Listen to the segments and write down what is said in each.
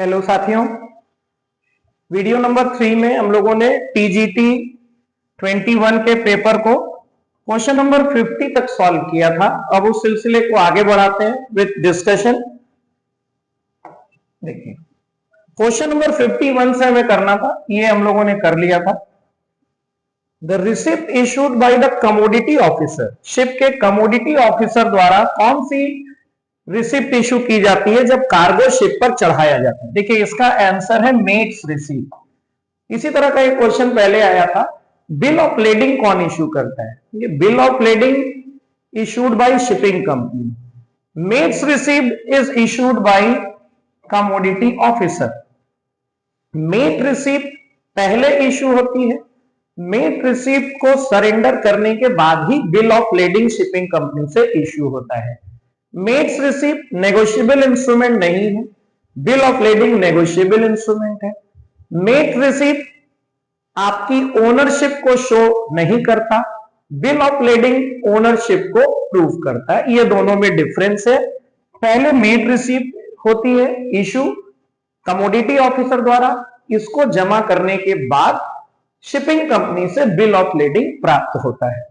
Hello साथियों, video number 3 में हम लोगों ने टीजीटी 21 के पेपर को क्वेश्चन नंबर 50 तक सॉल्व किया था। अब उस सिलसिले को आगे बढ़ाते हैं विद डिस्कशन। देखिए, क्वेश्चन नंबर 51 से हमें करना था, ये हम लोगों ने कर लिया था। The receipt issued by the commodity officer, ship के कमोडिटी ऑफिसर द्वारा कौन सी रिसिप्ट इशू की जाती है जब कार्गो शिप पर चढ़ाया जाता है? देखिए, इसका आंसर है मेट्स रिसिप्ट। इसी तरह का एक क्वेश्चन पहले आया था, बिल ऑफ लेडिंग कौन इशू करता है? ये bill of lading issued by shipping company. Mate's receipt is issued by commodity officer. Mate receipt पहले इशू होती है। मेट रिसिप्ट को सरेंडर करने के बाद ही bill of lading shipping company से इशू होता है। मेट्स रिसिप्ट नेगोशिएबल इंस्ट्रूमेंट नहीं है, bill of lading negotiable instrument है। मेट रिसिप्ट आपकी ओनरशिप को शो नहीं करता, बिल ऑफ लेडिंग ओनरशिप को प्रूव करता है। ये दोनों में डिफरेंस है। पहले मेट रिसिप्ट होती है इशू कमोडिटी ऑफिसर द्वारा, इसको जमा करने के बाद शिपिंग कंपनी से बिल ऑफ लेडिंग प्राप्त होता है।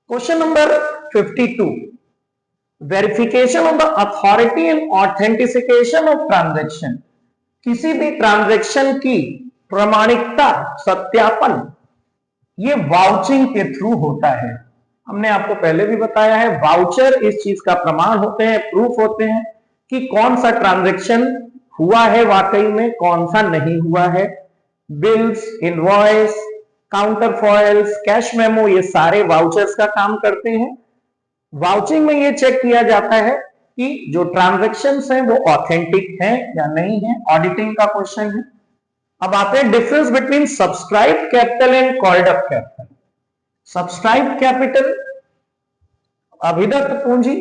Question number 52, verification of the authority and authentication of transaction. किसी भी ट्रांजैक्शन की प्रामाणिकता सत्यापन ये वाउचिंग के थ्रू होता है। हमने आपको पहले भी बताया है, वाउचर इस चीज का प्रमाण होते हैं, प्रूफ होते हैं कि कौन सा ट्रांजैक्शन हुआ है वाकई में, कौन सा नहीं हुआ है। Bills, invoice, counter foils, cash memo, ये सारे वाउचर्स का काम करते हैं। वाउचिंग में ये चेक किया जाता है कि जो ट्रांजैक्शंस हैं वो ऑथेंटिक हैं या नहीं है। ऑडिटिंग का क्वेश्चन है। अब आते हैं difference between subscribed capital and called up capital. Subscribed capital अभिदत्त पूंजी,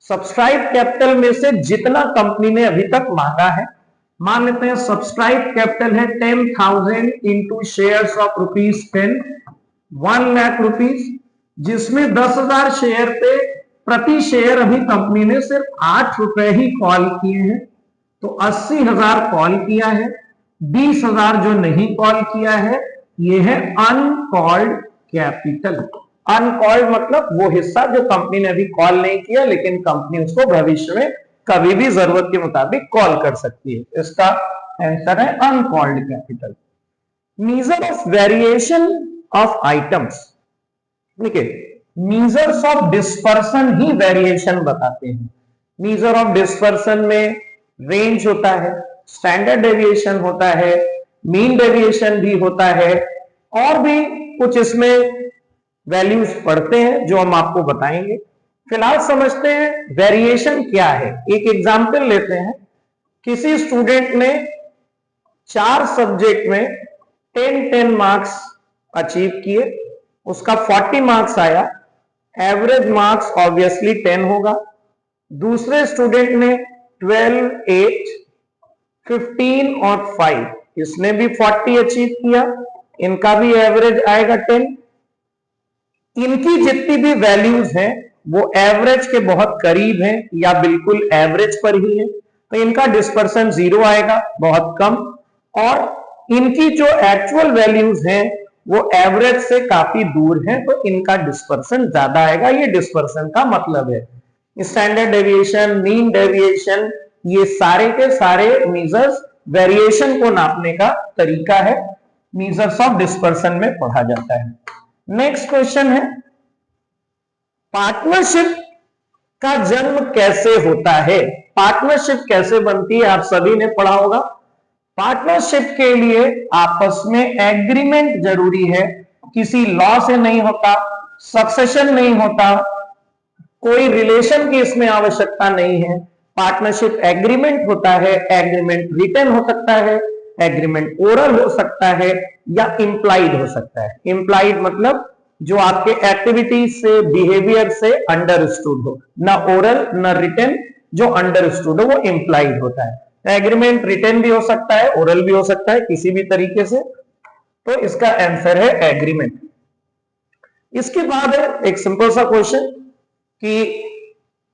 सब्सक्राइब कैपिटल में से जितना कंपनी ने अभी तक मांगा है, मान लेते हैं सब्सक्राइब कैपिटल है 10,000 into shares of ₹10, 1 lakh rupees, जिसमें 10,000 शेयर पे प्रति शेयर अभी कंपनी ने सिर्फ ₹8 ही कॉल किए हैं, तो 80,000 कॉल किया है। 20,000 जो नहीं कॉल किया है, ये है अनकॉल्ड कैपिटल। अनकॉल्ड मतलब वो हिस्सा जो कंपनी ने अभी कॉल नहीं किया, लेकिन कंपनी उसको भविष्य में कभी भी जरूरत के मुताबिक कॉल कर सकती है। इसका आंसर है uncalled capital. Measure of variation of items, देखिए मीजर्स ऑफ डिस्पर्सन ही वेरिएशन बताते हैं। मीजर ऑफ डिस्पर्सन में रेंज होता है, स्टैंडर्ड डेविएशन होता है, मीन डेविएशन भी होता है, और भी कुछ इसमें वैल्यूज पढ़ते हैं जो हम आपको बताएंगे। फिलहाल समझते हैं वेरिएशन क्या है। एक एग्जांपल लेते हैं। किसी स्टूडेंट ने 4 सब्जेक्ट में 10 मार्क्स अचीव किए, उसका 40 मार्क्स आया, एवरेज मार्क्स ऑब्वियसली 10 होगा। दूसरे स्टूडेंट ने 12, 8, 15 और 5, इसने भी 40 अचीव किया, इनका भी एवरेज आएगा 10। इनकी जितनी भी वैल्यूज हैं वो एवरेज के बहुत करीब हैं या बिल्कुल एवरेज पर ही है, तो इनका डिस्पर्सन 0 आएगा, बहुत कम। और इनकी जो एक्चुअल वैल्यूज हैं वो एवरेज से काफी दूर हैं, तो इनका डिस्पर्सन ज्यादा आएगा। ये डिस्पर्सन का मतलब है। स्टैंडर्ड डेविएशन, मीन डेविएशन, ये सारे के सारे मीजर्स वेरिएशन को नापने का तरीका है, मीजर्स ऑफ डिस्पर्सन में पढ़ा जाता है। नेक्स्ट क्वेश्चन है, पार्टनरशिप का जन्म कैसे होता है? पार्टनरशिप कैसे बनती है? आप सभी ने पढ़ा होगा। पार्टनरशिप के लिए आपस में एग्रीमेंट जरूरी है, किसी लॉ से नहीं होता, सक्सेशन नहीं होता, कोई रिलेशन की इसमें आवश्यकता नहीं है। पार्टनरशिप एग्रीमेंट होता है। एग्रीमेंट रिटन हो सकता है, एग्रीमेंट ओरल हो सकता है, या इंप्लाइड हो सकता है। इंप्लाइड मतलब जो आपके एक्टिविटीज से, बिहेवियर से अंडरस्टूड हो, ना ओरल ना रिटन, जो अंडरस्टूड हो वो इंप्लाइड होता है। एग्रीमेंट रिटन भी हो सकता है, ओरल भी हो सकता है, किसी भी तरीके से, तो इसका आंसर है एग्रीमेंट। इसके बाद है एक सिंपल सा क्वेश्चन कि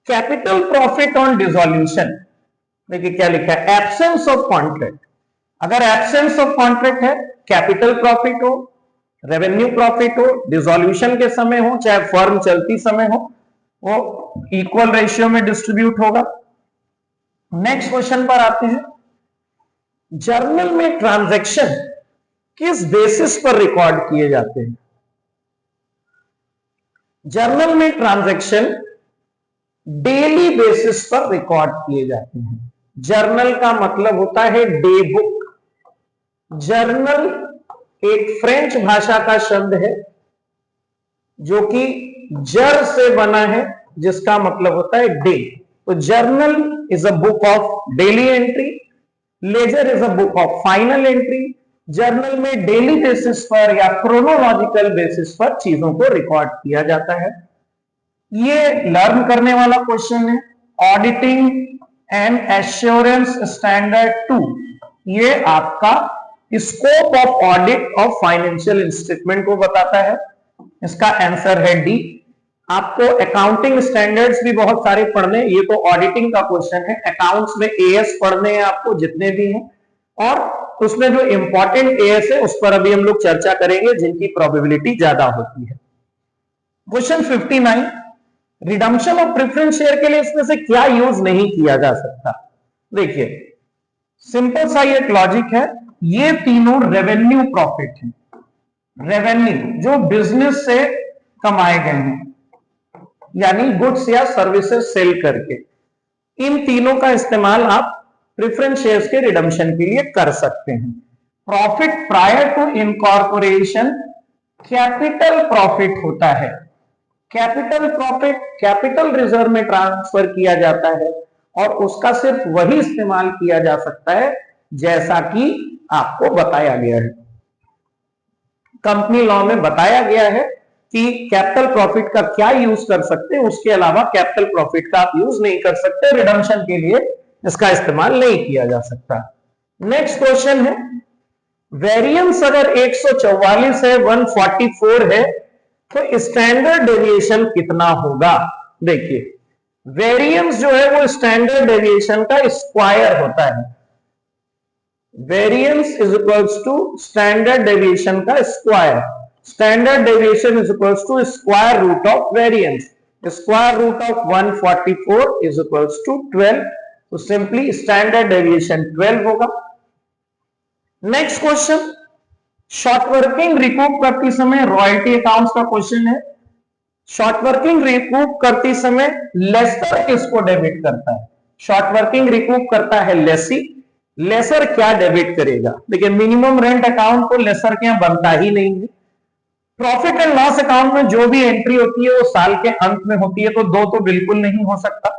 कैपिटल प्रॉफिट ऑन डिसॉल्यूशन, देखिए क्या लिखा है, एब्सेंस ऑफ कॉन्ट्रैक्ट। अगर एब्सेंस ऑफ कॉन्ट्रैक्ट है, कैपिटल प्रॉफिट हो, रेवेन्यू प्रॉफिट हो, डिसॉल्यूशन के समय हो, चाहे फर्म चलती समय हो, वो इक्वल रेशियो में डिस्ट्रीब्यूट होगा। नेक्स्ट क्वेश्चन पर आते हैं, जर्नल में ट्रांजैक्शन किस बेसिस पर रिकॉर्ड किए जाते हैं? जर्नल में ट्रांजैक्शन डेली बेसिस पर रिकॉर्ड किए जाते हैं। जर्नल का मतलब होता है डे बुक। जर्नल एक फ्रेंच भाषा का शब्द है जो कि जर से बना है, जिसका मतलब होता है डे। तो journal is a book of daily entry, ledger is a book of final entry. Journal में डेली बेसिस पर या क्रोनोलॉजिकल बेसिस पर चीजों को रिकॉर्ड किया जाता है। ये लर्न करने वाला क्वेश्चन है। ऑडिटिंग एंड एश्योरेंस स्टैंडर्ड 2, ये आपका scope of audit of financial statement को बताता है। इसका आंसर है डी। आपको अकाउंटिंग स्टैंडर्ड्स भी बहुत सारे पढ़ने, ये तो ऑडिटिंग का क्वेश्चन है। अकाउंट्स में एएस पढ़ने हैं आपको जितने भी हैं, और उसमें जो इंपॉर्टेंट एएस है उस पर अभी हम लोग चर्चा करेंगे, जिनकी प्रोबेबिलिटी ज्यादा होती है। Question 59, redemption of preference share के लिए इसमें से क्या यूज नहीं किया जा सकता? देखिए सिंपल सा ये एक लॉजिक है, ये तीनों रेवेन्यू प्रॉफिट है। रेवेन्यू जो बिजनेस से कमाए गए हैं, यानी गुड्स या सर्विसेज सेल करके, इन तीनों का इस्तेमाल आप प्रेफरेंस शेयर्स के रिडम्पशन के लिए कर सकते हैं। Profit prior to incorporation capital profit होता है। कैपिटल प्रॉफिट कैपिटल रिजर्व में ट्रांसफर किया जाता है, और उसका सिर्फ वही इस्तेमाल किया जा सकता है जैसा कि आपको बताया गया है। कंपनी लॉ में बताया गया है कि कैपिटल प्रॉफिट का क्या यूज कर सकते हैं, उसके अलावा कैपिटल प्रॉफिट का आप यूज नहीं कर सकते। रिडम्पशन के लिए इसका इस्तेमाल नहीं किया जा सकता। नेक्स्ट क्वेश्चन है, वेरिएंस अगर 144 है, 144 है, तो स्टैंडर्ड डेविएशन कितना होगा? देखिए वेरिएंस जो है वो स्टैंडर्ड डेविएशन का स्क्वायर होता है। Variance is equals to standard deviation का square. Standard deviation is equals to square root of variance. Square root of 144 is equals to 12, तो सिंपली स्टैंडर्ड डेविएशन 12 होगा। Next question, short working recoup करते समय royalty accounts का question है। Short working recoup करते समय laser किसको debit करता है? शॉर्ट वर्किंग रिकूप करता है लेसी। लेसर क्या डेबिट करेगा? देखिए मिनिमम रेंट अकाउंट तो लेसर के यहां बनता ही नहीं है। प्रॉफिट एंड लॉस अकाउंट में जो भी एंट्री होती है वो साल के अंत में होती है, तो दो तो बिल्कुल नहीं हो सकता।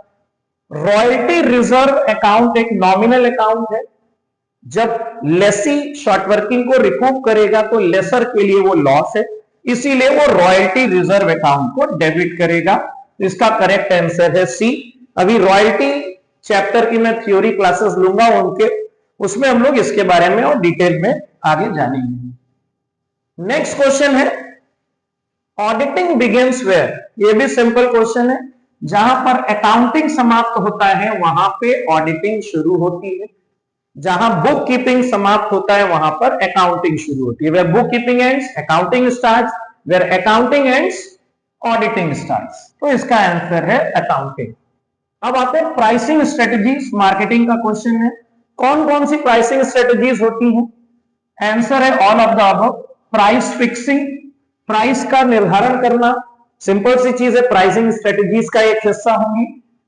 रॉयल्टी रिजर्व अकाउंट एक नॉमिनल अकाउंट है। जब लेसी शॉर्ट वर्किंग को रिकूप करेगा तो लेसर के लिए वो लॉस है, इसीलिए वो रॉयल्टी रिजर्व अकाउंट को डेबिट करेगा। इसका करेक्ट आंसर है सी। अभी रॉयल्टी चैप्टर की मैं थ्योरी क्लासेस लूंगा, उनके उसमें हम लोग इसके बारे में और डिटेल में आगे जानेंगे। नेक्स्ट क्वेश्चन है, ऑडिटिंग बिगिंस वेयर। ये भी सिंपल क्वेश्चन है। जहां पर अकाउंटिंग समाप्त होता है वहां पे ऑडिटिंग शुरू होती है। जहां बुक कीपिंग समाप्त होता है वहां पर अकाउंटिंग शुरू होती है। Where book keeping ends accounting starts, where accounting ends auditing starts. तो इसका आंसर है अकाउंटिंग। अब आते हैं प्राइसिंग स्ट्रेटजीज। मार्केटिंग का क्वेश्चन है, कौन कौन सी प्राइसिंग स्ट्रेटजीज होती हैं? आंसर है all of the above. Price fixing, price का निर्धारण करना, सिंपल सी चीज है, प्राइसिंग स्ट्रेटजीज का एक हिस्सा होंगी।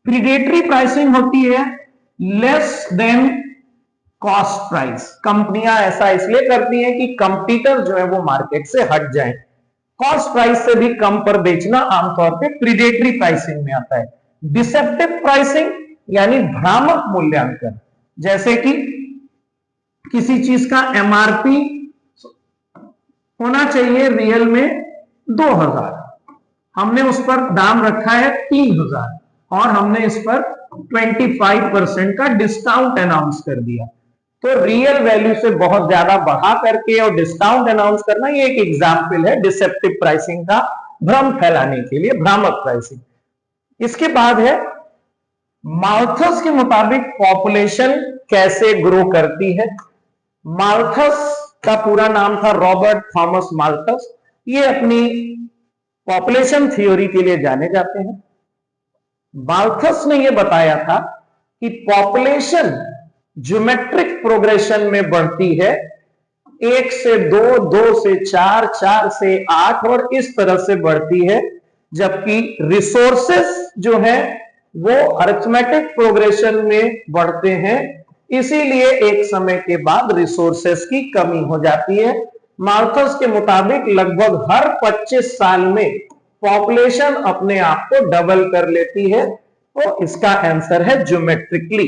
प्रीडेटरी प्राइसिंग होती है लेस देन कॉस्ट प्राइस। कंपनियां ऐसा इसलिए करती हैं कि कंपटीटर जो है वो मार्केट से हट जाए। कॉस्ट प्राइस से भी कम पर बेचना आमतौर पे प्रीडेटरी प्राइसिंग में आता है। डिसेप्टिव प्राइसिंग यानी भ्रामक मूल्यांकन, जैसे कि किसी चीज का एमआरपी होना चाहिए रियल में 2000, हमने उस पर दाम रखा है 3000 और हमने इस पर 25% का डिस्काउंट अनाउंस कर दिया। तो रियल वैल्यू से बहुत ज्यादा बढ़ा करके और डिस्काउंट अनाउंस करना, ये एक एग्जाम्पल है डिसेप्टिव प्राइसिंग का, भ्रम फैलाने के लिए भ्रामक प्राइसिंग। इसके बाद है माल्थस के मुताबिक पॉपुलेशन कैसे ग्रो करती है? माल्थस का पूरा नाम था रॉबर्ट थॉमस माल्थस। ये अपनी पॉपुलेशन थ्योरी के लिए जाने जाते हैं। माल्थस ने यह बताया था कि पॉपुलेशन ज्योमेट्रिक प्रोग्रेशन में बढ़ती है, 1 से 2, 2 से 4, 4 से 8 और इस तरह से बढ़ती है, जबकि रिसोर्सेस जो है वो अरिथमेटिक प्रोग्रेशन में बढ़ते हैं। इसीलिए एक समय के बाद रिसोर्सेस की कमी हो जाती है। माल्थस के मुताबिक लगभग हर 25 साल में पॉपुलेशन अपने आप को डबल कर लेती है, तो इसका आंसर है ज्योमेट्रिकली।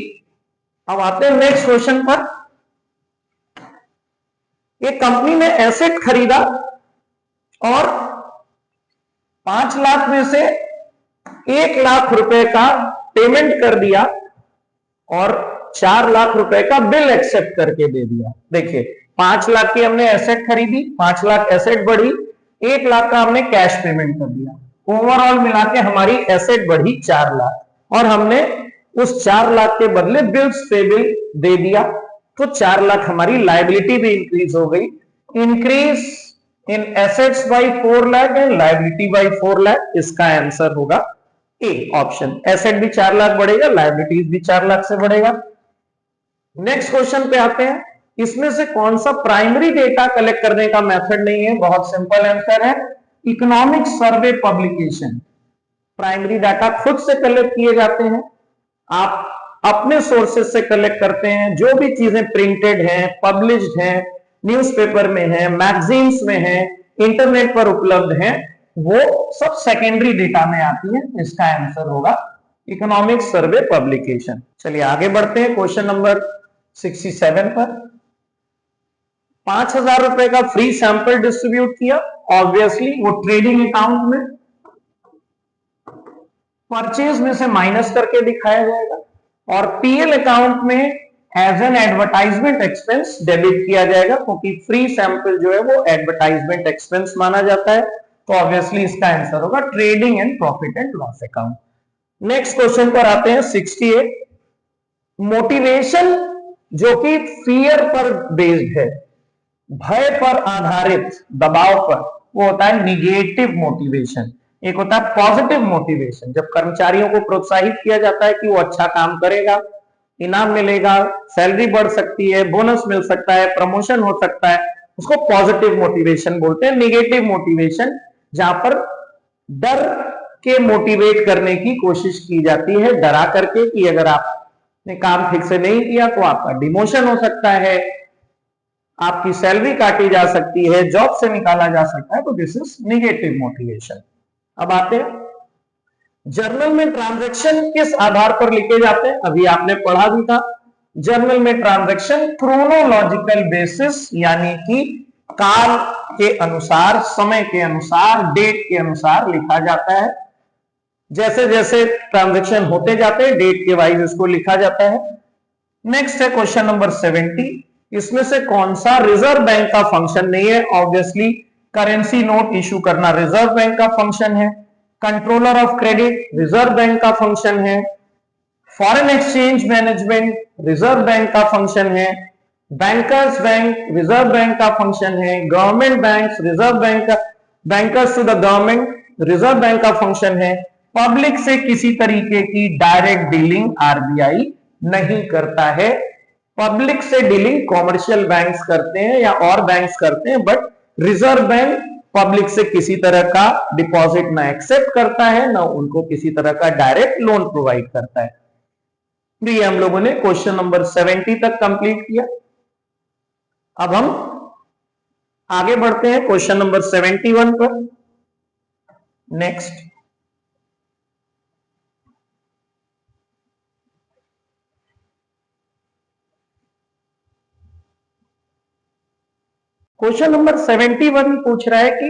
अब आते हैं नेक्स्ट क्वेश्चन पर। एक कंपनी ने एसेट खरीदा और 5 लाख में से 1 लाख रुपए का पेमेंट कर दिया और 4 लाख रुपए का बिल एक्सेप्ट करके दे दिया। देखिए 5 लाख की हमने एसेट खरीदी, 5 लाख एसेट बढ़ी, 1 लाख का हमने कैश पेमेंट कर दिया। ओवरऑल मिला के हमारी एसेट बढ़ी 4 लाख और हमने उस 4 लाख के बदले बिल्स पेबल दे दिया, तो 4 लाख हमारी लायबिलिटी भी इंक्रीज हो गई। Increase in assets by 4 lakh and liability by 4 lakh, इसका आंसर होगा ए ऑप्शन। एसेट भी 4 लाख बढ़ेगा, लायबिलिटीज भी 4 लाख से बढ़ेगा। नेक्स्ट क्वेश्चन पे आते हैं। इसमें से कौन सा प्राइमरी डेटा कलेक्ट करने का मेथड नहीं है? बहुत सिंपल आंसर है economic survey publication. Primary data खुद से कलेक्ट किए जाते हैं, आप अपने सोर्सेस से कलेक्ट करते हैं। जो भी चीजें प्रिंटेड हैं, पब्लिश्ड हैं, न्यूज़पेपर में है, मैगजीन्स में है, इंटरनेट पर उपलब्ध हैं, वो सब सेकेंडरी डेटा में आती है। इसका आंसर होगा इकोनॉमिक सर्वे पब्लिकेशन। चलिए आगे बढ़ते हैं क्वेश्चन नंबर 67 पर। 5,000 रुपए का फ्री सैंपल डिस्ट्रीब्यूट किया, ऑब्वियसली वो ट्रेडिंग अकाउंट में परचेज में से माइनस करके दिखाया जाएगा और पीएल अकाउंट में as an advertisement expense debit किया जाएगा, क्योंकि फ्री सैंपल जो है वो एडवर्टाइजमेंट एक्सपेंस माना जाता है। तो ऑब्वियसली इसका आंसर होगा trading and profit and loss account. Next question पर आते हैं 68। मोटिवेशन जो कि फियर पर बेस्ड है, भय पर आधारित, दबाव पर, वो होता है निगेटिव मोटिवेशन। एक होता है पॉजिटिव मोटिवेशन, जब कर्मचारियों को प्रोत्साहित किया जाता है कि वो अच्छा काम करेगा, इनाम मिलेगा, सैलरी बढ़ सकती है, बोनस मिल सकता है, प्रमोशन हो सकता है, उसको पॉजिटिव मोटिवेशन बोलते हैं। निगेटिव मोटिवेशन जहां पर डर के मोटिवेट करने की कोशिश की जाती है, डरा करके कि अगर आपने काम ठीक से नहीं किया तो आपका डिमोशन हो सकता है, आपकी सैलरी काटी जा सकती है, जॉब से निकाला जा सकता है, तो दिस इज निगेटिव मोटिवेशन। अब आते हैं जर्नल में ट्रांजैक्शन किस आधार पर लिखे जाते हैं? अभी आपने पढ़ा भी था, जर्नल में ट्रांजैक्शन क्रोनोलॉजिकल बेसिस, यानी कि काल के अनुसार, समय के अनुसार, डेट के अनुसार लिखा जाता है। जैसे जैसे ट्रांजैक्शन होते जाते हैं डेट के वाइज इसको लिखा जाता है। नेक्स्ट है क्वेश्चन नंबर 70। इसमें से कौन सा रिजर्व बैंक का फंक्शन नहीं है? ऑब्वियसली करेंसी नोट इशू करना रिजर्व बैंक का फंक्शन है, controller of credit reserve bank का फंक्शन है, foreign exchange management reserve bank का फंक्शन है, बैंकर्स बैंक रिजर्व बैंक का फंक्शन है, गवर्नमेंट बैंक रिजर्व बैंक का, bankers to the government reserve bank का फंक्शन है। पब्लिक से किसी तरीके की डायरेक्ट डीलिंग आरबीआई नहीं करता है। पब्लिक से डीलिंग कॉमर्शियल बैंक्स करते हैं या और बैंक्स करते हैं, बट रिजर्व बैंक पब्लिक से किसी तरह का डिपॉजिट ना एक्सेप्ट करता है, ना उनको किसी तरह का डायरेक्ट लोन प्रोवाइड करता है। तो ये हम लोगों ने क्वेश्चन नंबर 70 तक कंप्लीट किया। अब हम आगे बढ़ते हैं क्वेश्चन नंबर 71 पर। नेक्स्ट क्वेश्चन नंबर 71 पूछ रहा है कि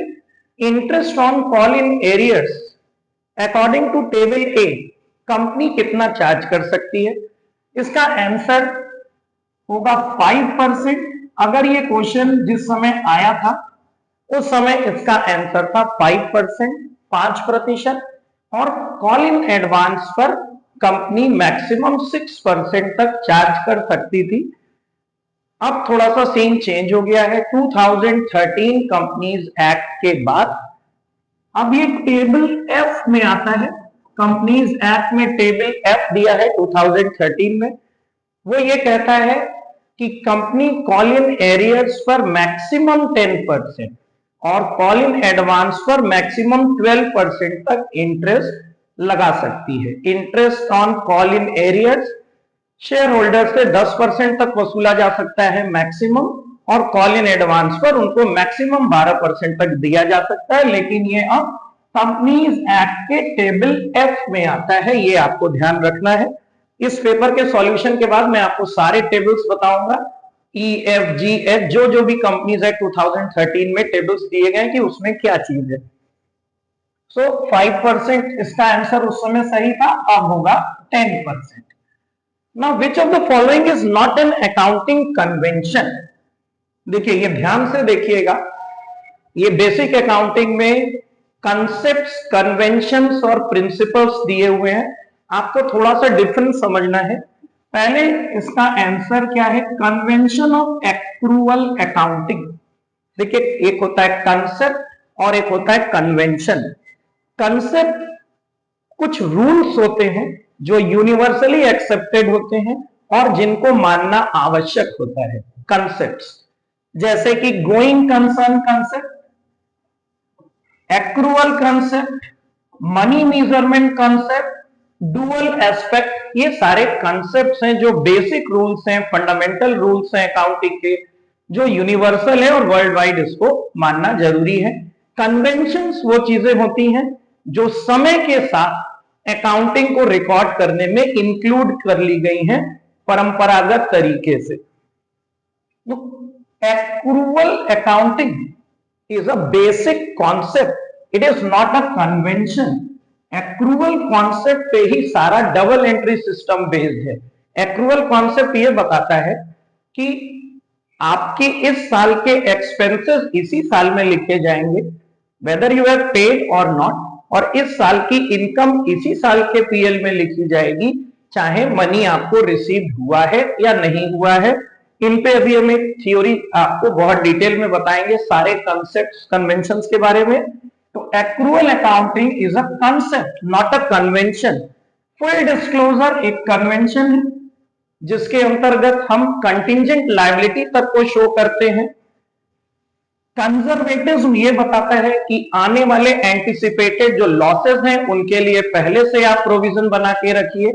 interest on call in arrears according to table A company कितना चार्ज कर सकती है? इसका आंसर होगा 5%। अगर ये क्वेश्चन जिस समय आया था उस समय इसका आंसर था 5%, 5%, और कॉल इन एडवांस पर कंपनी मैक्सिमम 6% तक चार्ज कर सकती थी। अब थोड़ा सा सीन चेंज हो गया है 2013 कंपनीज एक्ट के बाद। अब ये टेबल एफ में आता है, कंपनीज एक्ट में टेबल एफ दिया है 2013 में। वो ये कहता है कि कंपनी कॉल इन एरियर्स पर मैक्सिमम 10% और कॉल इन एडवांस पर मैक्सिमम 12% तक इंटरेस्ट लगा सकती है। Interest on call in arrears share holder से 10% तक वसूला जा सकता है मैक्सिमम, और कॉल इन एडवांस पर उनको मैक्सिमम 12% तक दिया जा सकता है। लेकिन ये अब कंपनीज एक्ट के टेबल एफ में आता है, ये आपको ध्यान रखना है। इस पेपर के सॉल्यूशन के बाद मैं आपको सारे टेबल्स बताऊंगा, ई एफ जी एच, जो भी कंपनीज एक्ट 2013 में टेबल्स दिए गए कि उसमें क्या चीज है। सो 5% इसका आंसर उस समय सही था, अब होगा 10%। Now, which of the following is not an accounting convention? देखिए, ये ध्यान से देखिएगा, ये बेसिक अकाउंटिंग में कंसेप्ट्स, कन्वेंशंस और प्रिंसिपल्स दिए हुए हैं। आपको थोड़ा सा डिफरेंस समझना है। पहले इसका आंसर क्या है, कन्वेंशन ऑफ एक्रूअल अकाउंटिंग। देखिए, एक होता है कंसेप्ट और एक होता है कन्वेंशन। कंसेप्ट कुछ रूल्स होते हैं जो यूनिवर्सली एक्सेप्टेड होते हैं और जिनको मानना आवश्यक होता है, कंसेप्ट्स। जैसे कि going concern concept, accrual concept, money measurement concept, dual aspect, ये सारे कंसेप्ट्स हैं जो बेसिक रूल्स हैं, फंडामेंटल रूल्स हैं अकाउंटिंग के, जो यूनिवर्सल है और वर्ल्ड वाइड इसको मानना जरूरी है। कन्वेंशंस वो चीजें होती हैं जो समय के साथ अकाउंटिंग को रिकॉर्ड करने में इंक्लूड कर ली गई हैं परंपरागत तरीके से। Accrual accounting is a basic concept, it is not a convention. Accrual concept पे ही सारा डबल एंट्री सिस्टम बेस्ड है। एक्रूअल कॉन्सेप्ट ये बताता है कि आपके इस साल के एक्सपेंसेस इसी साल में लिखे जाएंगे, वेदर यू हैव पेड और नॉट, और इस साल की इनकम इसी साल के पीएल में लिखी जाएगी, चाहे मनी आपको रिसीव हुआ है या नहीं हुआ है। इन पे अभी हम एक थ्योरी आपको बहुत डिटेल में बताएंगे, सारे कंसेप्ट्स, कन्वेंशंस के बारे में। तो accrual accounting is a concept, not a convention. Full disclosure एक कन्वेंशन है जिसके अंतर्गत हम कंटिंजेंट लायबिलिटी तक को शो करते हैं। कंजर्वेटिज्म ये बताता है कि आने वाले एंटिसिपेटेड जो लॉसेस हैं उनके लिए पहले से आप प्रोविजन बना के रखिए,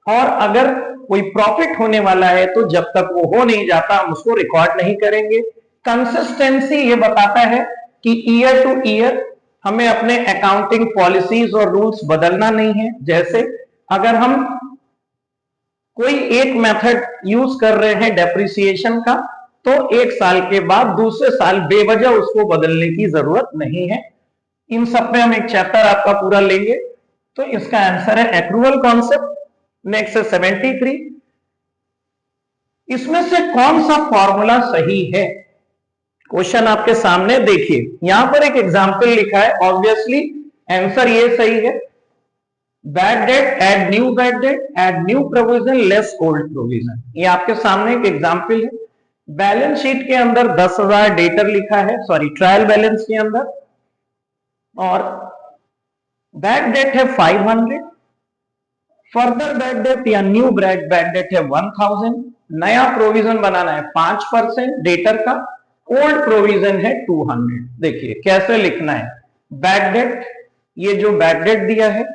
और अगर कोई प्रॉफिट होने वाला है तो जब तक वो हो नहीं जाता हम उसको रिकॉर्ड नहीं करेंगे। कंसिस्टेंसी ये बताता है कि ईयर टू ईयर हमें अपने अकाउंटिंग पॉलिसीज और रूल्स बदलना नहीं है। जैसे अगर हम कोई एक मेथड यूज कर रहे हैं डेप्रिसिएशन का, तो एक साल के बाद दूसरे साल बेवजह उसको बदलने की जरूरत नहीं है। इन सब पे हम एक चैप्टर आपका पूरा लेंगे। तो इसका आंसर है एक्रूअल कॉन्सेप्ट। नेक्स्ट है 73, इसमें से कौन सा फॉर्मूला सही है? क्वेश्चन आपके सामने देखिए, यहां पर एक एग्जांपल लिखा है, ऑब्वियसली आंसर ये सही है। Bad debt add new bad debt add new provision less old provision, ये आपके सामने एक एग्जांपल है। बैलेंस शीट के अंदर 10,000 डेटर लिखा है, सॉरी ट्रायल बैलेंस के अंदर, और बैड डेट है 500, फर्दर बैड डेट या न्यू बैड डेट है 1000, नया प्रोविजन बनाना है 5% डेटर का, ओल्ड प्रोविजन है 200। देखिए कैसे लिखना है, बैड डेट, ये जो बैड डेट दिया है,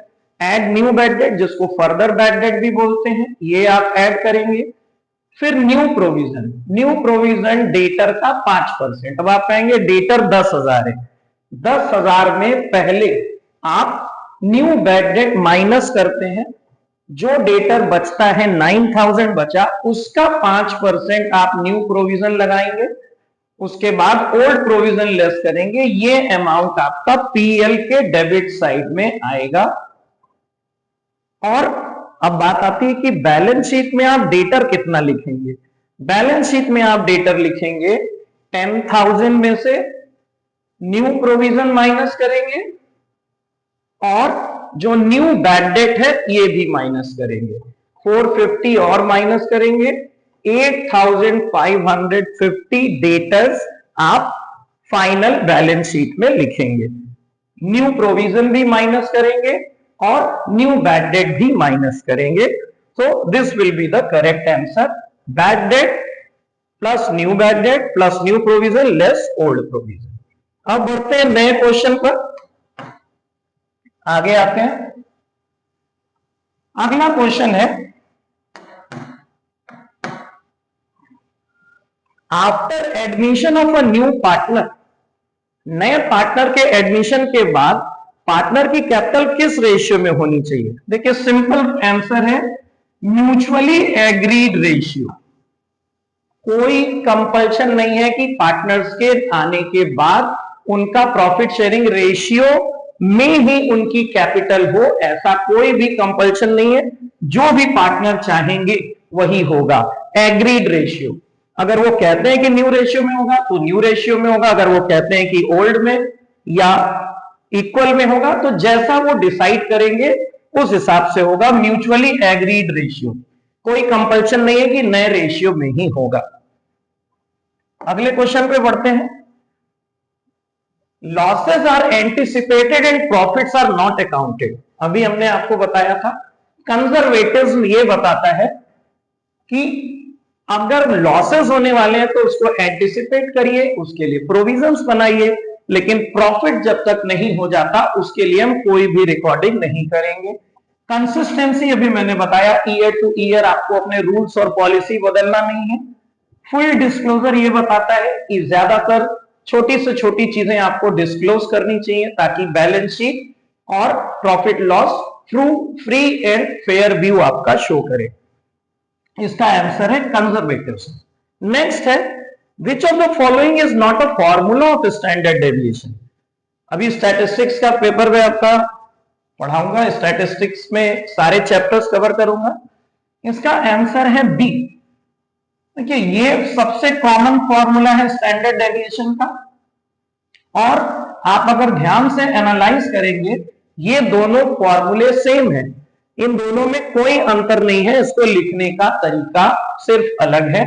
ऐड न्यू बैड डेट जिसको फर्दर बैड डेट भी बोलते हैं, ये आप ऐड करेंगे। फिर न्यू प्रोविजन डेटर का 5%। अब आप कहेंगे डेटर 10,000 है, 10,000 में पहले आप न्यू बैड डेट माइनस करते हैं, जो डेटर बचता है 9,000 बचा, उसका 5% आप न्यू प्रोविजन लगाएंगे, उसके बाद ओल्ड प्रोविजन लेस करेंगे, ये अमाउंट आपका पीएल के डेबिट साइड में आएगा। और अब बात आती है कि बैलेंस शीट में आप डेटर कितना लिखेंगे। बैलेंस शीट में आप डेटर लिखेंगे 10,000 में से न्यू प्रोविजन माइनस करेंगे और जो न्यू बैड डेट है ये भी माइनस करेंगे, 450 और माइनस करेंगे, 8550 डेटर्स आप फाइनल बैलेंस शीट में लिखेंगे। न्यू प्रोविजन भी माइनस करेंगे और न्यू बैड डेट भी माइनस करेंगे। So this will be the correct answer, bad debt plus new bad date plus new provision less old provision. अब बढ़ते हैं नए क्वेश्चन पर, आगे आते हैं। अगला क्वेश्चन है, after admission of a new partner, नए पार्टनर के एडमिशन के बाद पार्टनर की कैपिटल किस रेशियो में होनी चाहिए? देखिए सिंपल आंसर है म्यूचुअली एग्रीड रेशियो। कोई कंपल्शन नहीं है कि पार्टनर्स के आने के बाद उनका प्रॉफिट शेयरिंग रेशियो में ही उनकी कैपिटल हो, ऐसा कोई भी कंपल्शन नहीं है। जो भी पार्टनर चाहेंगे वही होगा, एग्रीड रेशियो। अगर वो कहते हैं कि न्यू रेशियो में होगा तो न्यू रेशियो में होगा, अगर वो कहते हैं कि ओल्ड में या इक्वल में होगा तो जैसा वो डिसाइड करेंगे उस हिसाब से होगा, म्यूचुअली एग्रीड रेशियो। कोई कंपल्शन नहीं है कि नए रेशियो में ही होगा। अगले क्वेश्चन पे बढ़ते हैं। Losses are anticipated and profits are not accounted. अभी हमने आपको बताया था, कंजर्वेटिव्स ये बताता है कि अगर लॉसेस होने वाले हैं तो उसको एंटिसिपेट करिए, उसके लिए प्रोविजंस बनाइए, लेकिन प्रॉफिट जब तक नहीं हो जाता उसके लिए हम कोई भी रिकॉर्डिंग नहीं करेंगे। कंसिस्टेंसी अभी मैंने बताया, ईयर टू ईयर आपको अपने रूल्स और पॉलिसी बदलना नहीं है। फुल डिस्क्लोजर ये बताता है कि ज्यादातर छोटी से छोटी चीजें आपको डिस्क्लोज करनी चाहिए ताकि बैलेंस शीट और profit loss through free and fair view आपका शो करे। इसका आंसर है कंजर्वेटिव। नेक्स्ट है, which of the following is not a formula of standard deviation. अभी स्टैटिस्टिक्स का पेपर में आपका पढ़ाऊंगा, स्टैटिस्टिक्स में सारे चैप्टर्स कवर करूंगा। इसका आंसर है बी। देखिए ये सबसे कॉमन फॉर्मूला है स्टैंडर्ड डेविएशन का, और आप अगर ध्यान से एनालाइज करेंगे ये दोनों फॉर्मूले सेम है, इन दोनों में कोई अंतर नहीं है, इसको लिखने का तरीका सिर्फ अलग है।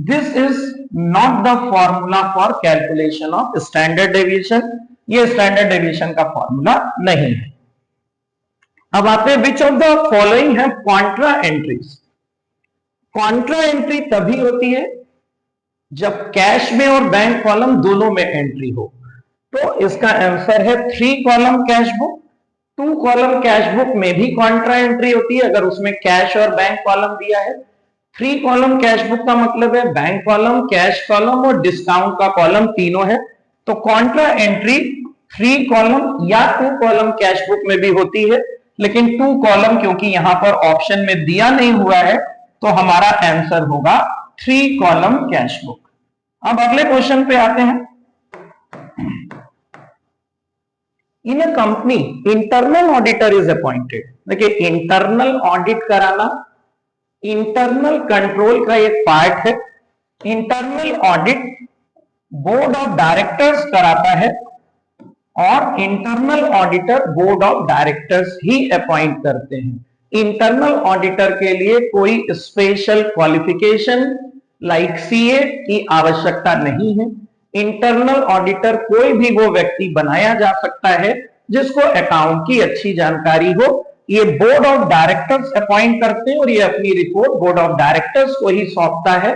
This is not the formula for calculation of standard deviation, ये स्टैंडर्ड डेविएशन का फॉर्मूला नहीं है। अब आते हैं, विच ऑफ द फॉलोइंग है कॉन्ट्रा एंट्रीज। कॉन्ट्रा एंट्री तभी होती है जब कैश में और बैंक कॉलम दोनों में एंट्री हो। तो इसका आंसर है 3 column cash book. 2 column cash book में भी कॉन्ट्रा एंट्री होती है अगर उसमें कैश और बैंक कॉलम दिया है। 3 कॉलम कैश बुक का मतलब है बैंक कॉलम, कैश कॉलम और डिस्काउंट का कॉलम तीनों है। तो कॉन्ट्रा एंट्री 3 कॉलम या 2 कॉलम कैश बुक में भी होती है, लेकिन 2 कॉलम क्योंकि यहां पर ऑप्शन में दिया नहीं हुआ है तो हमारा आंसर होगा 3 कॉलम कैश बुक। अब अगले क्वेश्चन पे आते हैं। In a company internal auditor is appointed. देखिए इंटरनल ऑडिट कराना इंटरनल कंट्रोल का एक पार्ट है। Internal audit board of directors कराता है और internal auditor board of directors ही अपॉइंट करते हैं। इंटरनल ऑडिटर के लिए कोई स्पेशल क्वालिफिकेशन लाइक सीए की आवश्यकता नहीं है। इंटरनल ऑडिटर कोई भी वो व्यक्ति बनाया जा सकता है जिसको अकाउंट की अच्छी जानकारी हो। ये बोर्ड ऑफ डायरेक्टर्स अपॉइंट करते हैं और ये अपनी रिपोर्ट बोर्ड ऑफ डायरेक्टर्स को ही सौंपता है।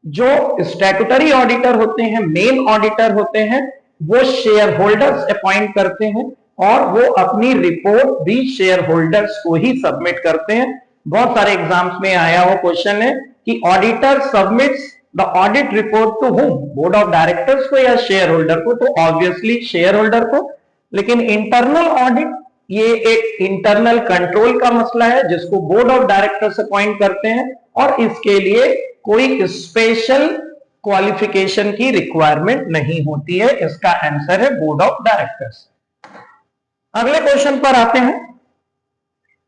जो स्टैट्यूटरी ऑडिटर होते हैं, मेन ऑडिटर होते हैं, वो शेयर होल्डर्स अपॉइंट करते हैं और वो अपनी रिपोर्ट भी शेयर होल्डर्स को ही सबमिट करते हैं। बहुत सारे एग्जाम्स में आया हुआ क्वेश्चन है कि auditor submits the audit report to whom, board of directors को या शेयर होल्डर को? तो ऑब्वियसली शेयर होल्डर को। लेकिन इंटरनल ऑडिट ये एक इंटरनल कंट्रोल का मसला है जिसको बोर्ड ऑफ डायरेक्टर्स अपॉइंट करते हैं और इसके लिए कोई स्पेशल क्वालिफिकेशन की रिक्वायरमेंट नहीं होती है। इसका आंसर है बोर्ड ऑफ डायरेक्टर्स। अगले क्वेश्चन पर आते हैं।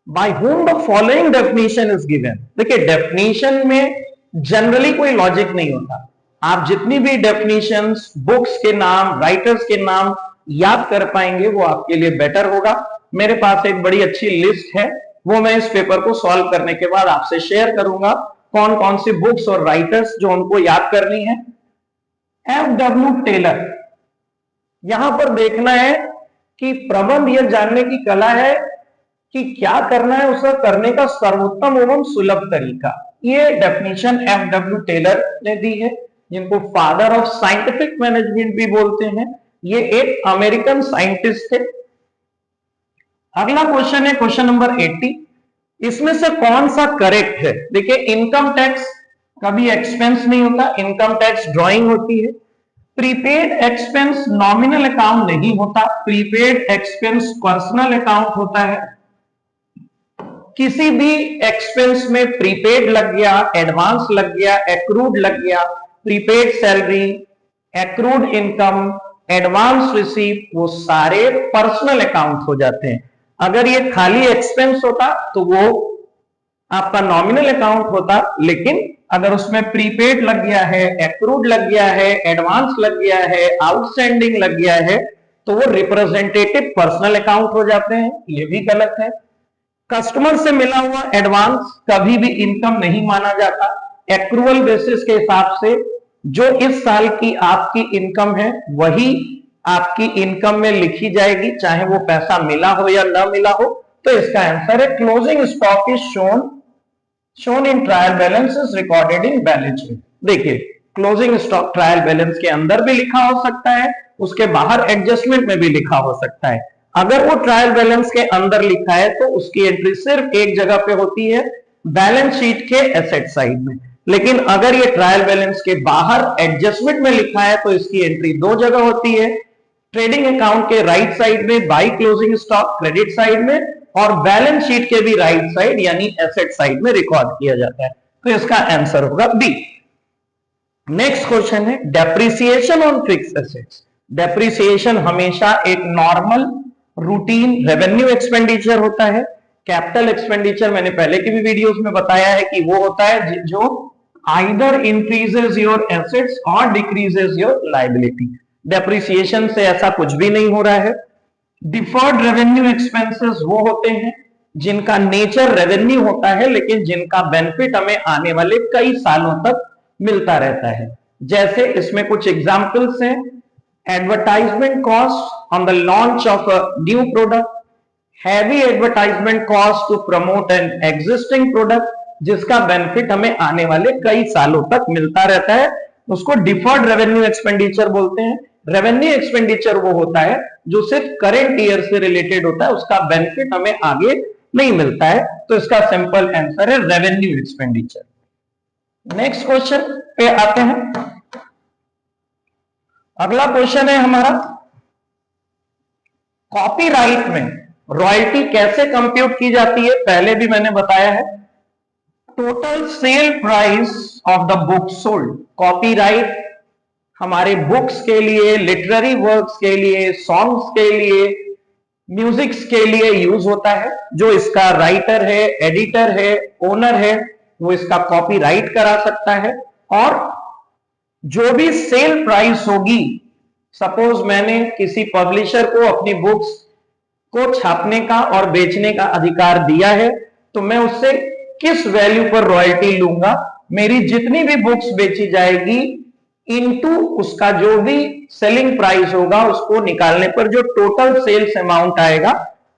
By whom the following definition is given. देखिए डेफिनेशन में जनरली कोई लॉजिक नहीं होता। आप जितनी भी डेफिनेशंस, बुक्स के नाम, राइटर्स के नाम याद कर पाएंगे वो आपके लिए बेटर होगा। मेरे पास एक बड़ी अच्छी लिस्ट है, वो मैं इस पेपर को सॉल्व करने के बाद आपसे शेयर करूंगा कौन कौन सी बुक्स और राइटर्स जो उनको याद करनी है। F.W. टेलर, यहां पर देखना है कि प्रबंध यह जानने की कला है कि क्या करना है, उसे करने का सर्वोत्तम एवं सुलभ तरीका। ये डेफिनेशन F.W. टेलर ने दी है, जिनको फादर ऑफ साइंटिफिक मैनेजमेंट भी बोलते हैं। ये एक अमेरिकन साइंटिस्ट थे। अगला क्वेश्चन है क्वेश्चन नंबर 80। इसमें से कौन सा करेक्ट है? देखिए, इनकम टैक्स कभी एक्सपेंस नहीं होता, इनकम टैक्स ड्राइंग होती है। प्रीपेड एक्सपेंस नॉमिनल अकाउंट नहीं होता, प्रीपेड एक्सपेंस पर्सनल अकाउंट होता है। किसी भी एक्सपेंस में प्रीपेड लग गया, एडवांस लग गया, एक्रूड लग गया, prepaid salary, accrued income, advance receive, वो सारे पर्सनल अकाउंट हो जाते हैं। अगर ये खाली एक्सपेंस होता तो वो आपका नॉमिनल अकाउंट होता, लेकिन अगर उसमें प्रीपेड लग गया है, एक्रूड लग गया है, एडवांस लग गया है, आउटस्टैंडिंग लग गया है, तो वो रिप्रेजेंटेटिव पर्सनल अकाउंट हो जाते हैं। ये भी गलत है। कस्टमर से मिला हुआ एडवांस कभी भी इनकम नहीं माना जाता। एक्रूअल बेसिस के हिसाब से जो इस साल की आपकी इनकम है वही आपकी इनकम में लिखी जाएगी, चाहे वो पैसा मिला हो या ना मिला हो। तो इसका आंसर है closing stock is shown in trial balance is recorded in balance sheet. देखिए, क्लोजिंग स्टॉक ट्रायल बैलेंस के अंदर भी लिखा हो सकता है, उसके बाहर एडजस्टमेंट में भी लिखा हो सकता है। अगर वो ट्रायल बैलेंस के अंदर लिखा है तो उसकी एंट्री सिर्फ एक जगह पे होती है, बैलेंस शीट के एसेट साइड में। लेकिन अगर ये ट्रायल बैलेंस के बाहर एडजस्टमेंट में लिखा है तो इसकी एंट्री दो जगह होती है, ट्रेडिंग अकाउंट के राइट साइड में by closing stock credit side में, और बैलेंस शीट के भी राइट साइड यानी एसेट साइड में रिकॉर्ड किया जाता है। तो इसका आंसर होगा बी। नेक्स्ट क्वेश्चन है depreciation on fixed assets. Depreciation हमेशा एक नॉर्मल रूटीन रेवेन्यू एक्सपेंडिचर होता है। कैपिटल एक्सपेंडिचर मैंने पहले की भी वीडियोस में बताया है कि वो होता है जो आइदर इंक्रीजेस योर एसेट्स और डिक्रीजेस योर लायबिलिटी। डेप्रिसिएशन से ऐसा कुछ भी नहीं हो रहा है। डिफर्ड रेवेन्यू एक्सपेंसेस वो होते हैं जिनका नेचर रेवेन्यू होता है, लेकिन जिनका बेनिफिट हमें आने वाले कई सालों तक मिलता रहता है। जैसे इसमें कुछ एग्जांपल्स हैं, advertisement cost on the launch of a new product, heavy advertisement cost to promote an existing product, जिसका बेनिफिट हमें आने वाले कई सालों तक मिलता रहता है, उसको डिफर्ड रेवेन्यू एक्सपेंडिचर बोलते हैं। रेवेन्यू एक्सपेंडिचर वो होता है जो सिर्फ करंट ईयर से रिलेटेड होता है, उसका बेनिफिट हमें आगे नहीं मिलता है। तो इसका सिंपल आंसर है रेवेन्यू एक्सपेंडिचर। नेक्स्ट क्वेश्चन पे आते हैं। अगला क्वेश्चन है हमारा, कॉपीराइट में रॉयल्टी कैसे कंप्यूट की जाती है? पहले भी मैंने बताया है, total sale price of the book sold. Copyright हमारे बुक्स के लिए, लिटरेरी वर्क्स के लिए, सॉन्ग्स के लिए, म्यूजिक्स के लिए यूज होता है। जो इसका राइटर है, एडिटर है, ओनर है, वो इसका कॉपीराइट करा सकता है। और जो भी सेल प्राइस होगी, सपोज मैंने किसी पब्लिशर को अपनी बुक्स को छापने का और बेचने का अधिकार दिया है, तो मैं उससे किस वैल्यू पर रॉयल्टी लूंगा? मेरी जितनी भी बुक्स बेची जाएगी इनटू उसका जो भी सेलिंग प्राइस होगा, उसको निकालने पर जो टोटल सेल्स अमाउंट आएगा,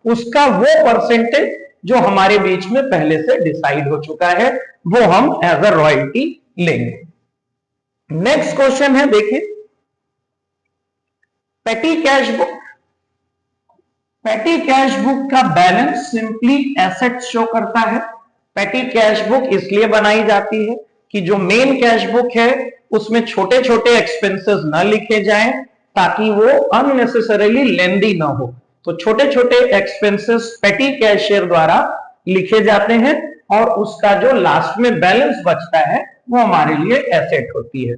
उसका वो परसेंटेज जो हमारे बीच में पहले से डिसाइड हो चुका है, वो हम एज अ रॉयल्टी लेंगे। नेक्स्ट क्वेश्चन है, देखिए, पेटी कैश बुक। पेटी कैश बुक का बैलेंस सिंपली एसेट शो करता है। पेटी कैश बुक इसलिए बनाई जाती है कि जो मेन कैश बुक है उसमें छोटे छोटे एक्सपेंसेस ना लिखे जाएं, ताकि वो अननेसेसरीली लेंदी ना हो। तो छोटे छोटे एक्सपेंसेस पेटी कैशियर द्वारा लिखे जाते हैं, और उसका जो लास्ट में बैलेंस बचता है वो हमारे लिए एसेट होती है।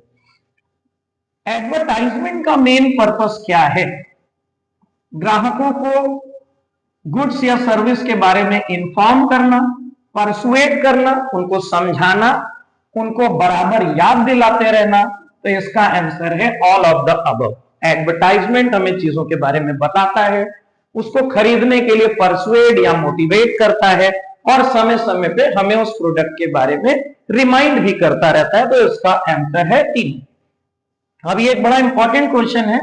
एडवर्टाइजमेंट का मेन पर्पस क्या है? ग्राहकों को गुड्स या सर्विस के बारे में इंफॉर्म करना, परसुएट करना, उनको समझाना, उनको बराबर याद दिलाते रहना। तो इसका आंसर है all of the above. Advertisement हमें चीजों के बारे में बताता है, उसको खरीदने के लिए परसुएड या मोटिवेट करता है और समय समय पे हमें उस प्रोडक्ट के बारे में रिमाइंड भी करता रहता है। तो इसका आंसर है 3। अब ये एक बड़ा इंपॉर्टेंट क्वेश्चन है,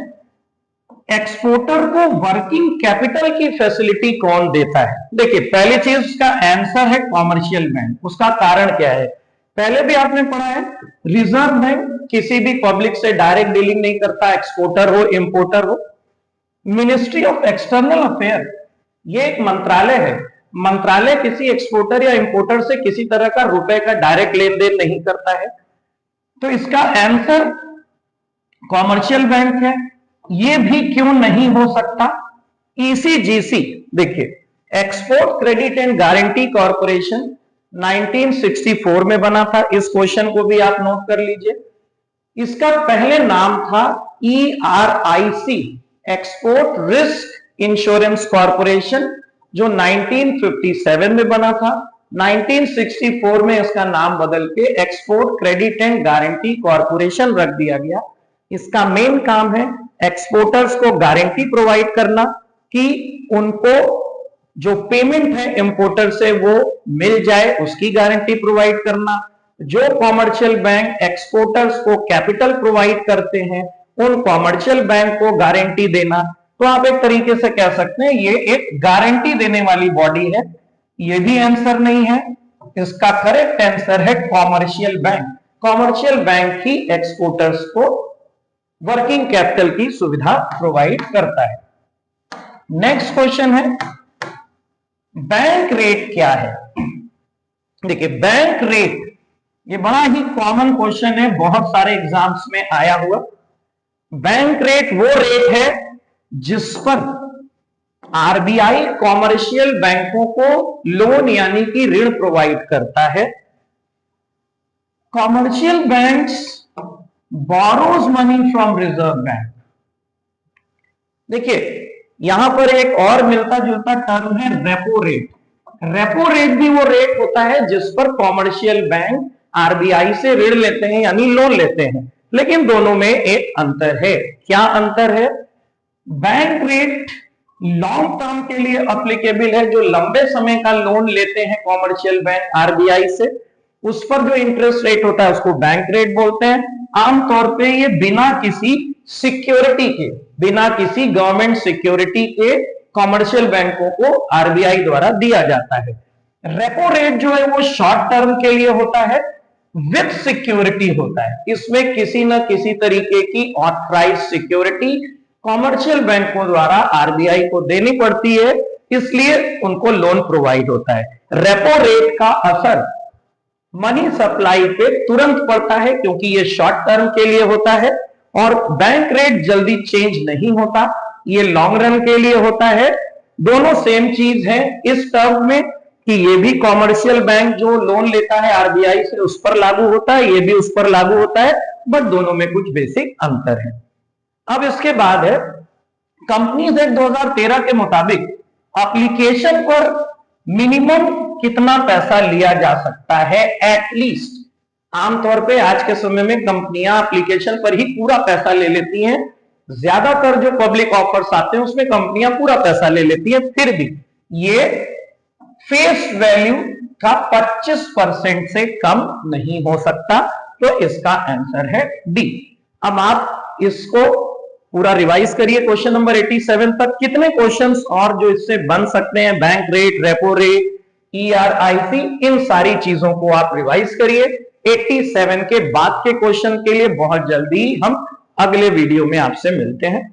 एक्सपोर्टर को वर्किंग कैपिटल की फैसिलिटी कौन देता है? देखिए पहली चीज उसका आंसर है कॉमर्शियल बैंक। उसका कारण क्या है? पहले भी आपने पढ़ा है, रिजर्व बैंक किसी भी पब्लिक से डायरेक्ट डीलिंग नहीं करता, एक्सपोर्टर हो इंपोर्टर हो। मिनिस्ट्री ऑफ एक्सटर्नल अफेयर ये एक मंत्रालय है, मंत्रालय किसी एक्सपोर्टर या इंपोर्टर से किसी तरह का रुपए का डायरेक्ट लेन देन नहीं करता है। तो इसका आंसर कॉमर्शियल बैंक है। ये भी क्यों नहीं हो सकता? ईसीजीसी, देखिए export credit and guarantee corporation 1964 में बना था। इस क्वेश्चन को भी आप नोट कर लीजिए। इसका पहले नाम था ERIC, export risk insurance corporation, जो 1957 में बना था। 1964 में इसका नाम बदल के export credit and guarantee corporation रख दिया गया। इसका मेन काम है एक्सपोर्टर्स को गारंटी प्रोवाइड करना कि उनको जो पेमेंट है इंपोर्टर से वो मिल जाए, उसकी गारंटी प्रोवाइड करना। जो कॉमर्शियल बैंक एक्सपोर्टर्स को कैपिटल प्रोवाइड करते हैं उन कॉमर्शियल बैंक को गारंटी देना। तो आप एक तरीके से कह सकते हैं ये एक गारंटी देने वाली बॉडी है। ये भी आंसर नहीं है, इसका करेक्ट आंसर है कॉमर्शियल बैंक। कॉमर्शियल बैंक ही एक्सपोर्टर्स को वर्किंग कैपिटल की सुविधा प्रोवाइड करता है। नेक्स्ट क्वेश्चन है, बैंक रेट क्या है? देखिए बैंक रेट ये बड़ा ही कॉमन क्वेश्चन है, बहुत सारे एग्जाम्स में आया हुआ। बैंक रेट वो रेट है जिस पर आरबीआई कॉमर्शियल बैंकों को लोन यानी कि ऋण प्रोवाइड करता है। Commercial banks borrows money from reserve bank. देखिए यहां पर एक और मिलता जुलता टर्म है रेपो रेट। रेपो रेट भी वो रेट होता है जिस पर कॉमर्शियल बैंक आरबीआई से ऋण लेते हैं यानी लोन लेते हैं, लेकिन दोनों में एक अंतर है। क्या अंतर है? बैंक रेट लॉन्ग टर्म के लिए अप्लीकेबल है, जो लंबे समय का लोन लेते हैं कॉमर्शियल बैंक आरबीआई से, उस पर जो इंटरेस्ट रेट होता है उसको बैंक रेट बोलते हैं। आमतौर पे ये बिना किसी सिक्योरिटी के, बिना किसी गवर्नमेंट सिक्योरिटी के कॉमर्शियल बैंकों को आरबीआई द्वारा दिया जाता है। रेपो रेट जो है वो शॉर्ट टर्म के लिए होता है, विद सिक्योरिटी होता है। इसमें किसी न किसी तरीके की ऑथराइज सिक्योरिटी कॉमर्शियल बैंकों द्वारा आरबीआई को देनी पड़ती है, इसलिए उनको लोन प्रोवाइड होता है। रेपो रेट का असर मनी सप्लाई पे तुरंत पड़ता है क्योंकि ये शॉर्ट टर्म के लिए होता है, और बैंक रेट जल्दी चेंज नहीं होता, ये लॉन्ग रन के लिए होता है। दोनों सेम चीज है इस टर्म में कि ये भी कॉमर्शियल बैंक जो लोन लेता है आरबीआई से उस पर लागू होता है, ये भी उस पर लागू होता है, बट दोनों में कुछ बेसिक अंतर है। अब इसके बाद है कंपनीज एक्ट 2013 के मुताबिक एप्लीकेशन पर मिनिमम कितना पैसा लिया जा सकता है एटलीस्ट। आमतौर पे आज के समय में कंपनियां एप्लीकेशन पर ही पूरा पैसा ले लेती हैं। ज्यादातर जो पब्लिक ऑफर्स आते हैं उसमें कंपनियां पूरा पैसा ले लेती हैं, फिर भी ये फेस वैल्यू का 25% से कम नहीं हो सकता। तो इसका आंसर है डी। अब आप इसको पूरा रिवाइज करिए क्वेश्चन नंबर 87 तक। कितने क्वेश्चंस और जो इससे बन सकते हैं, bank rate, repo rate, ERIC, इन सारी चीजों को आप रिवाइज करिए। 87 के बाद के क्वेश्चन के लिए बहुत जल्दी हम अगले वीडियो में आपसे मिलते हैं।